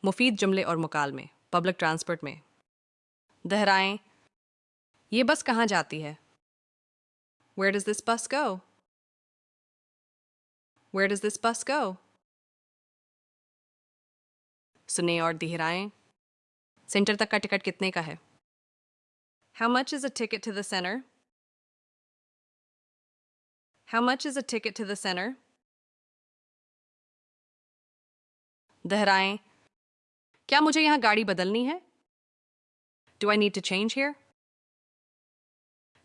मुफीद जुमले और मुकाल में, पब्लिक ट्रांसपोर्ट में। दोहराएं, ये बस कहाँ जाती है? Where does this bus go? Where does this bus go? सुने और दोहराएं, सेंटर तक का टिकट कितने का है? How much is a ticket to the center? How much is a ticket to the center? दोहराएं, क्या मुझे यहाँ गाड़ी बदलनी है? Do I need to change here?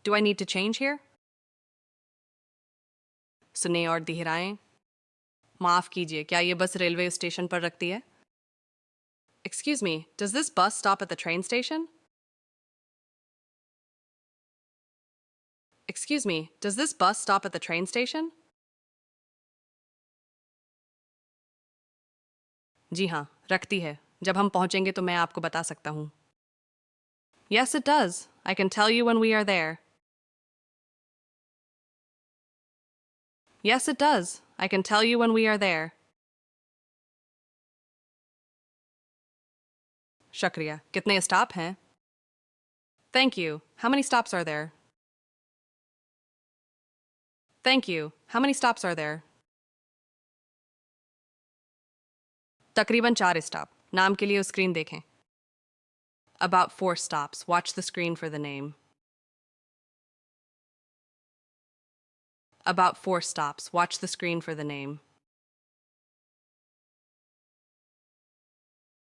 Do I need to change here? सुने और दोहराएं, माफ कीजिए, क्या ये बस रेलवे स्टेशन पर रखती है? Excuse me, does this bus stop at the train station? Excuse me, does this bus stop at the train station? जी हाँ, रखती है। जब हम पहुंचेंगे तो मैं आपको बता सकता हूँ। Yes, it does. I can tell you when we are there. Yes, it does. I can tell you when we are there. शुक्रिया। कितने स्टॉप हैं? Thank you. How many stops are there? Thank you. How many stops are there? तकरीबन 4 stop. नाम के लिए screen देखें। About 4 stops. Watch the screen for the name. About 4 stops. Watch the screen for the name.